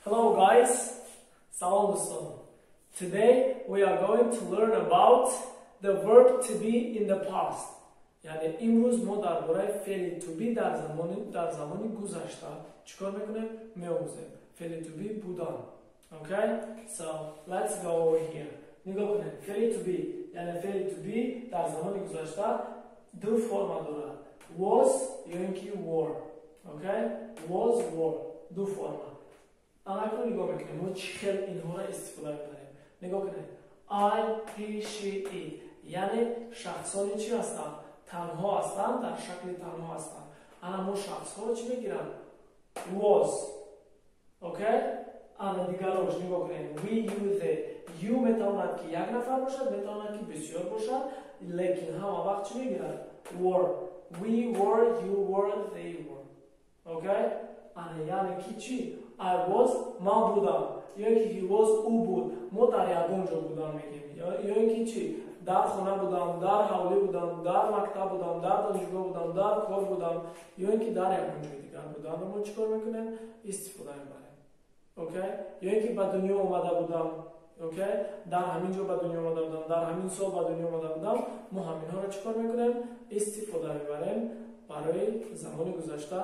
Hello guys, Salam Doston. Today we are going to learn about the verb to be in the past. یعنی امروز ما درباره فعل to be در زمان گذشته چیکار میکنیم؟ می‌آموزیم. فعل to be بودن. Okay? So let's go over here. نگاه کنید. فعل to be یعنی فعل to be در زمان گذشته دو فرم داره. Was یا اینکه were. Okay? Was were دو فرم. اگر نگاه میکنیم ما چقدر اینها را استفاده میکنیم. نگاه کنید. I, he, she, it. یعنی شخصانی چی هستند؟ تنها هستند، در شکل تنها هستند. اما شخص ها چی میگیرن؟ was. اوکی؟ اما دیگرش نگاه کنید. we, you, they. you میتواند که یک نفر باشد، میتواند که بسیار باشد، لیکن همه وقت چی میگیرن؟ were. we were, you were, they were. اوکی؟ اما یعنی که چی؟ I was من بودم. یا اینکه he was او بود. ما در یگانجا بودم میگیم. یا اینکه چی؟ در خانه بودم، در حوله بودم، در مکتب بودم، در دانشگاه بودم، در کار بودم، یا اینکه در یگانجای دیگر بودم. و ما چیکار میکنیم؟ استفاده میبریم. اوکی؟ یا اینکه به دنیا اومده بودم. اوکی؟ در همین جا به دنیا اومده بودم، در همین سال به دنیا اومده بودم. ما همینها رو چیکار میکنیم؟ استفاده میبریم برای زمان گذشته.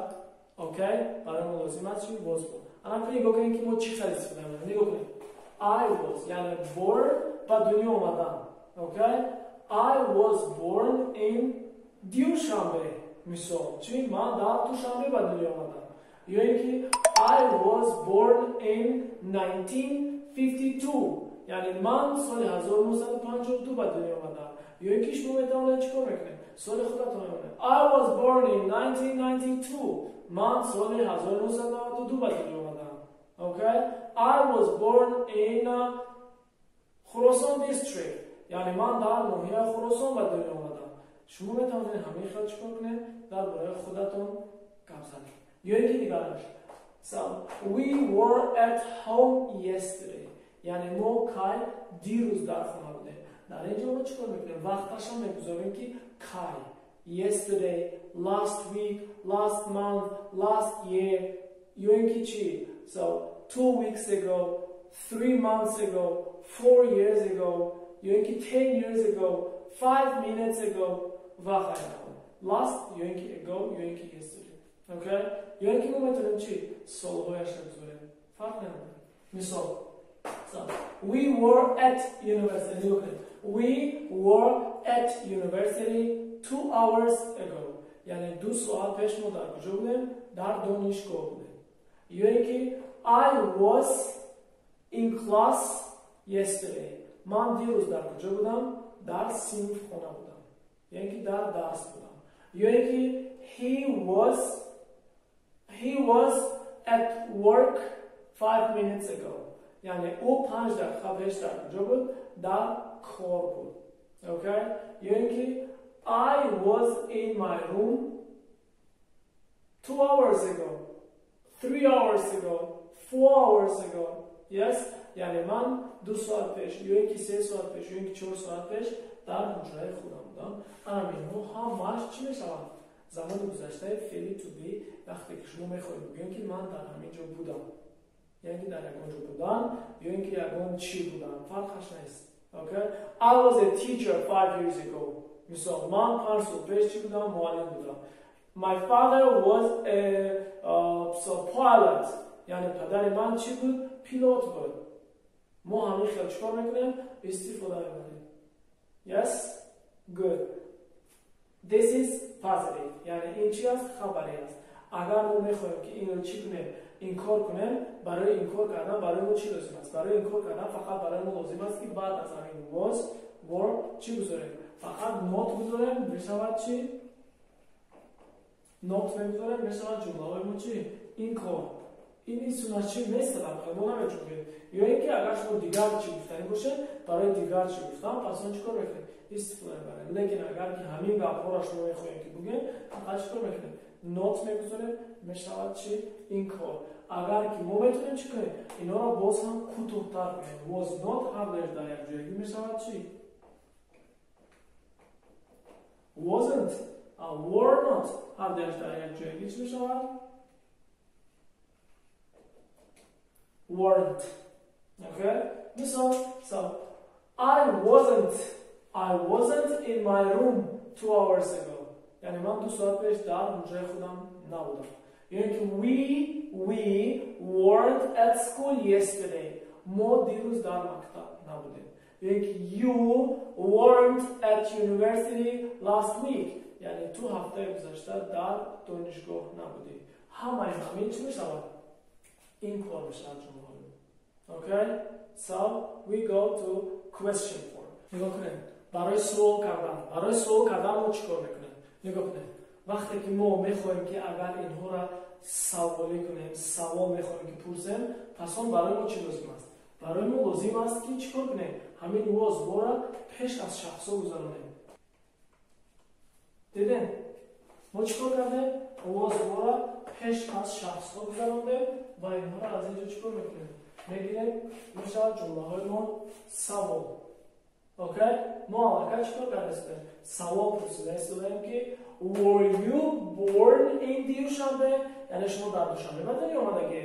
اوکی؟ برای ما لازم است چی؟ was بود. الان نگاه کنید که ما چی خیلی استفاده می‌کنیم. نگاه کنید. I was یعنی born به دنیا اومدم. Okay? I was born in دوشنبه. مثال چی؟ من در دوشنبه به دنیا اومدم. یا اینکه I was born in 1952. یعنی من سال 1952 به دنیا اومدم. یا اینکه شما میتونید چیکار میکنید؟ سال خودتون میگید. I was born in 1992. من سال 1992 به دنیا اومدم. Okay? I was born in Khorasan district. یعنی من در ناحیه خراسان به دنیا اومدم. شما میتونید همه خیلی چیکار کنید؟ درباره خودتون گپ زنید. یا اینکه دیگرش. So we were at home yesterday. یعنی ما کی دیروز در خانه بودیم. در اینجا ما چیکار میکنیم؟ وقتش هم میگذاریم که کی. Yesterday, last week, last month, last year. یا اینکه چی؟ So 2 weeks ago, 3 months ago, 4 years ago. یا اینکه 10 years ago, 5 minutes ago و غیره. last یا اینکه ago یا اینکه yesterday. اوکی؟ یا اینکه ما میتونیم چی؟ سالهایش رو بذاریم. فرق نمیکنه. مثال so, we were at university. We were at university 2 hours ago. یعنی 2 ساعت پیش ما در کجا بودیم؟ در دانشگاه بودیم. یا اینکه I was in class yesterday. من دیروز در کجا بودم؟ در صنف خانه بودم. یعنی که در درس بودم. یا اینکه he was at work 5 minutes ago. یعنی او 5 دقیقه پیش در کجا بود؟ در کار بود. اوکی؟ یا اینکه I was in my room 2 hours ago, 3 hours ago, 4 hours ago. Yes? یعنی من 2 ساعت پیش یا اینکه 3 ساعت پیش یا اینکه 4 ساعت پیش در حجره خودم بودم. همین همش چی میشود؟ زمان گذشته فعل to be وقتی که شما میخواید بگید که من در همین جا بودم. یعنی در یگان جا بودم یا اینکه یگان چی بودم. فرقش نیست. Okay? I was a teacher 5 years ago. مثال من 5 سال پیش چی بودم؟ معلم بودم. My father was a pilot. یعنی پدر من چی بود؟ پیلوت بود. ما همین خیلی چکار میکنیم؟ استفاده میکنیم. Yes? Good. This is positive. یعنی این چی است؟ خبری است. اگر ما میخوایم که این رو چی کنیم؟ این کار کنیم، برای این کار کردن برای ما چی لازم است؟ برای این کار کردن فقط برای ما لازم است که بعد از همین was, were چی بذاریم؟ فقط not بذاریم میشود چی؟ not بذاریم میشود جمله های ما چی؟ این کار. این سنتی نیست طبعا ما نمی‌چونیم. یا اینکه اگر شما دیگر چی گفتنی باشه برای دیگر چی گفتم پس اون چیکار می‌کنید؟ استفاده می‌برید. لیکن اگر که همین گپ‌ها را شما می‌خواید که بگید فقط چیکار می‌کنید؟ نوت می‌گذارید میشود چی؟ این کار. اگر که ما می‌تونیم چی کنیم؟ اینا را باز هم کوتاه‌تر کنیم. was not حرفش در یک جایی میشود چی؟ wasn't were not حرفش در یک جایی چی میشود؟ weren't. Okay? So I wasn't in my room 2 hours ago. یعنی من 2 ساعت پیش در حجره خودم نبودم. یعنی که we weren't at school yesterday. ما دیروز در مکتب نبودیم. یعنی که you weren't at university last week. یعنی تو هفته گذشته در دانشگاه نبودی. همین چی میشود؟ این کار میشه جمله. Okay? So we go to question form. نگاه کنید. برای سوال کردن ما چیکار میکنیم؟ نگاه کنید. وقتی که ما میخوایم که اگر اینها را سوالی کنیم، سوال میخوایم که پرسیم، پس اون برای ما چی لازم است؟ برای ما لازم است که چیکار کنیم؟ همین موضوع را پیش از شخصا گذارونیم. دیدین؟ ما چیکار کردیم؟ موضوع را پیش از شخصا گذاروندیم و اینها را از اینجا چیکار میکنیم؟ میگیریم میشه جمله های ما سوال. اوکی؟ ما اگر چیکار کردیم؟ سوال پرسیده استودیم که Were you born in دوشنبه؟ یعنی شما در دوشنبه به دنیا آمدگی.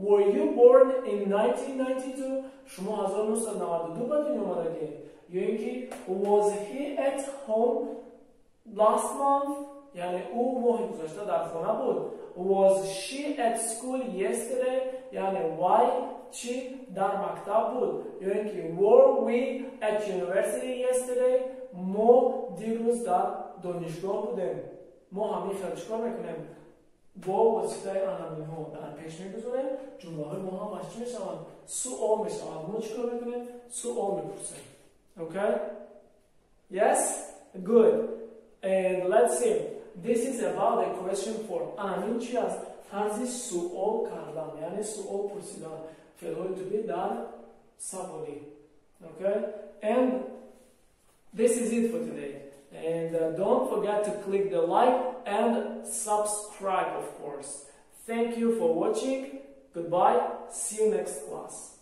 Were you born in 1992؟ شما 1992 به دنیا آمدگی. یا اینکه Was he at home last month؟ یعنی او ماه گذشته در خانه بود. Was she at school yesterday؟ یعنی چی در مکتب بود. یا اینکه Were we at university yesterday؟ ما دیروز در دانشگاه بودیم. ما همین خیلی چیکار میکنیم؟ با واسطه همین ها در پیش میگذاریم. جمله های ما هم چی میشوند؟ سوال میشوند. ما چیکار میکنیم؟ سوال میپرسیم. Okay? Yes? Good. And let's see. This is about the question form. همین چی است؟ طرز سوال کردن. یعنی سوال پرسیدن. فعل to be در سوالی. Okay? And this is it for today. And don't forget to click the like and subscribe, of course. Thank you for watching. Goodbye. See you next class.